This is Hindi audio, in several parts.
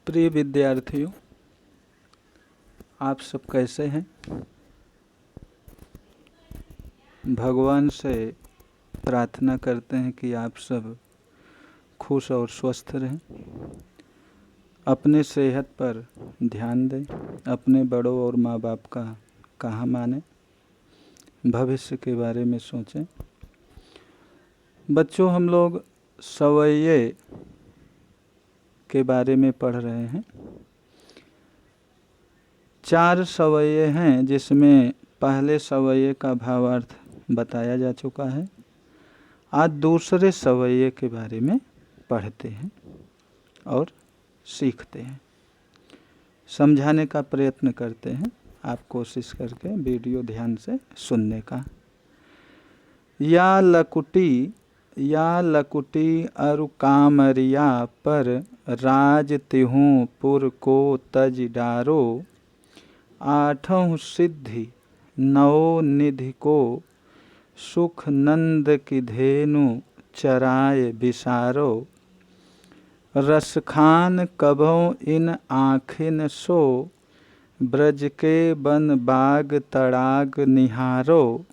प्रिय विद्यार्थियों, आप सब कैसे हैं? भगवान से प्रार्थना करते हैं कि आप सब खुश और स्वस्थ रहें, अपने सेहत पर ध्यान दें, अपने बड़ों और माँ बाप का कहा मानें, भविष्य के बारे में सोचें। बच्चों, हम लोग सवैये के बारे में पढ़ रहे हैं। 4 सवैये हैं, जिसमें पहले सवैये का भावार्थ बताया जा चुका है। आज दूसरे सवैये के बारे में पढ़ते हैं और सीखते हैं, समझाने का प्रयत्न करते हैं। आप कोशिश करके वीडियो ध्यान से सुनने का। या लकुटी अरु कामरिया पर राज तिहूँ पुर को तज डारो, आठों सिद्धि नौ निधि को सुख नंद की धेनु चराय बिसारो, रसखान कभों इन आँखिन सो, ब्रज के बन बाग तड़ाग निहारो,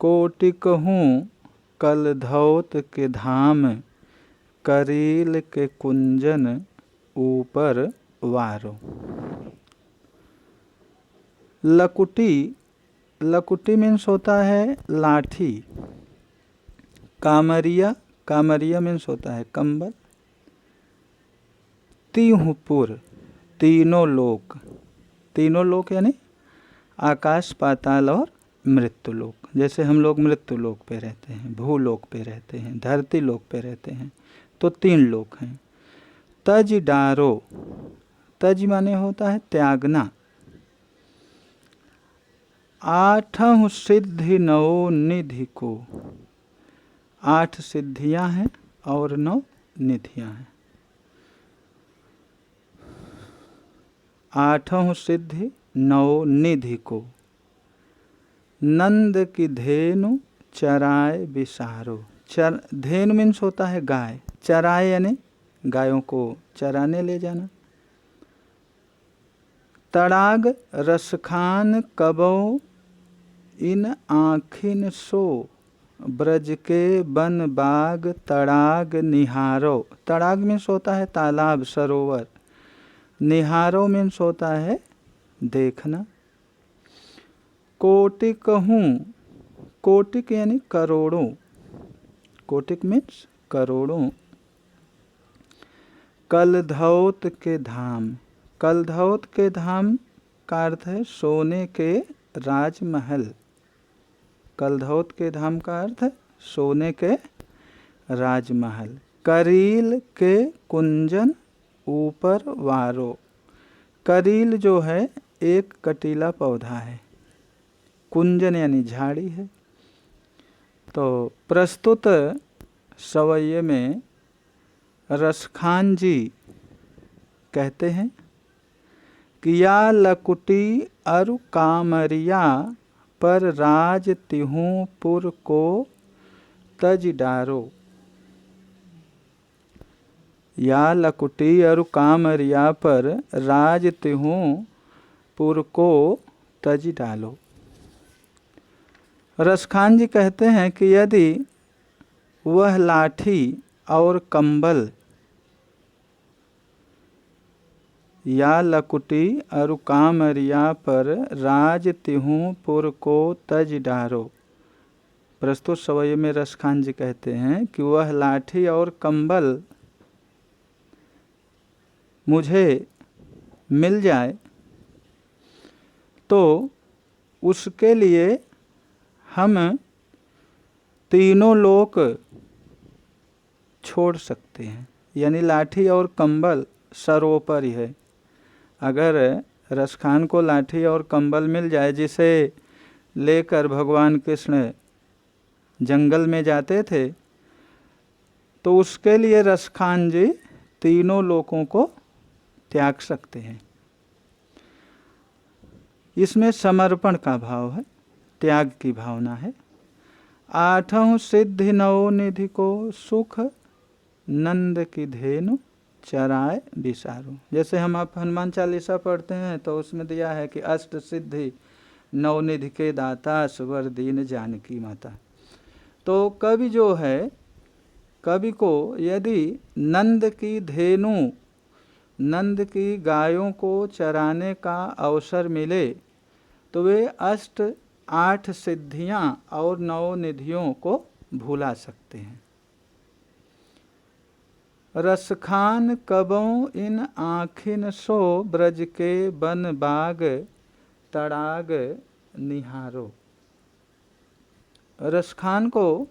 कोटिक हूँ कल धौत के धाम, करील के कुंजन ऊपर वारो। लकुटी मीन्स होता है लाठी। कामरिया मीन्स होता है कंबल। तिहुपुर तीनों लोक यानी आकाश, पाताल और मृत्यु लोक। जैसे हम लोग मृत्यु लोक पे रहते हैं, भूलोक पे रहते हैं, धरती लोक पे रहते हैं, तो 3 लोक हैं। तज डारो, तज माने होता है त्यागना। 8 सिद्धि 9 निधि को, 8 सिद्धियां हैं और 9 निधियां हैं। 8 सिद्धि 9 निधि को नंद की धेनु चराय बिसारो। धेनु मीन्स होता है गाय। चराय यानी गायों को चराने ले जाना। तड़ाग रसखान कबो इन आँखिन सो, ब्रज के बन बाग तड़ाग निहारो। तड़ाग मीन्स होता है तालाब, सरोवर। निहारो मीन्स होता है देखना। कोटिक हूँ, कोटिक यानी करोड़ों। कोटिक मीन्स करोड़ों। कलधौत के धाम, कलधौत के धाम का अर्थ है सोने के राजमहल। कलधौत के धाम का अर्थ है सोने के राजमहल। करील के कुंजन ऊपर वारो। करील जो है एक कटीला पौधा है। कुंजन यानी झाड़ी है। तो प्रस्तुत सवैये में रसखान जी कहते हैं कि या लकुटी अरु कामरिया पर राज तिहूँ पुर को तज डारो। या लकुटी अरु कामरिया पर राज तिहूँ पुर को तज डालो। रसखान जी कहते हैं कि यदि वह लाठी और कंबल, या लकुटी अरु कामरिया पर राज तिहूँ पुर को तज डारो। प्रस्तुत सवैये में रसखान जी कहते हैं कि वह लाठी और कंबल मुझे मिल जाए तो उसके लिए हम तीनों लोक छोड़ सकते हैं। यानी लाठी और कंबल सर्वोपरि है। अगर रसखान को लाठी और कंबल मिल जाए, जिसे लेकर भगवान कृष्ण जंगल में जाते थे, तो उसके लिए रसखान जी तीनों लोकों को त्याग सकते हैं। इसमें समर्पण का भाव है, त्याग की भावना है। 8 सिद्धि 9 निधि को सुख नंद की धेनु चराय बिसारो। जैसे हम आप हनुमान चालीसा पढ़ते हैं तो उसमें दिया है कि अष्ट सिद्धि नवनिधि के दाता स्वर दीन जानकी माता। तो कवि जो है, कवि को यदि नंद की धेनु, नंद की गायों को चराने का अवसर मिले तो वे अष्ट 8 सिद्धियां और 9 निधियों को भुला सकते हैं। रसखान कबों इन आँखिन सो ब्रज के बन बाग तड़ाग निहारो। रसखान को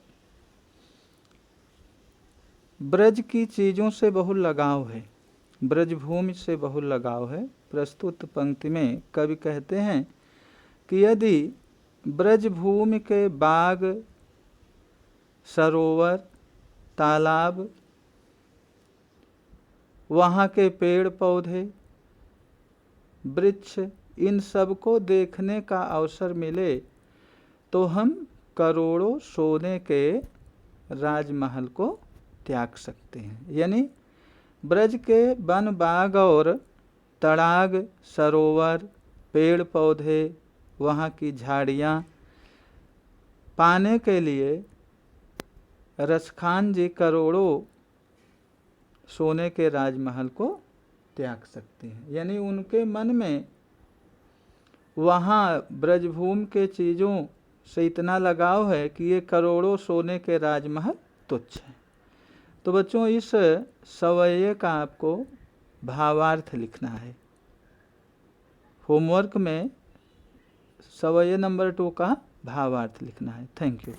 ब्रज की चीज़ों से बहुत लगाव है, ब्रजभूमि से बहुत लगाव है। प्रस्तुत पंक्ति में कवि कहते हैं कि यदि ब्रजभूमि के बाग, सरोवर, तालाब, वहाँ के पेड़ पौधे, वृक्ष, इन सब को देखने का अवसर मिले तो हम करोड़ों सोने के राजमहल को त्याग सकते हैं। यानी ब्रज के वन बाग और तड़ाग, सरोवर, पेड़ पौधे, वहाँ की झाड़ियाँ पाने के लिए रसखान जी करोड़ों सोने के राजमहल को त्याग सकते हैं। यानी उनके मन में वहाँ ब्रजभूमि के चीज़ों से इतना लगाव है कि ये करोड़ों सोने के राजमहल तुच्छ हैं। तो बच्चों, इस सवैये का आपको भावार्थ लिखना है। होमवर्क में सवैये नंबर 2 का भावार्थ लिखना है। Thank you.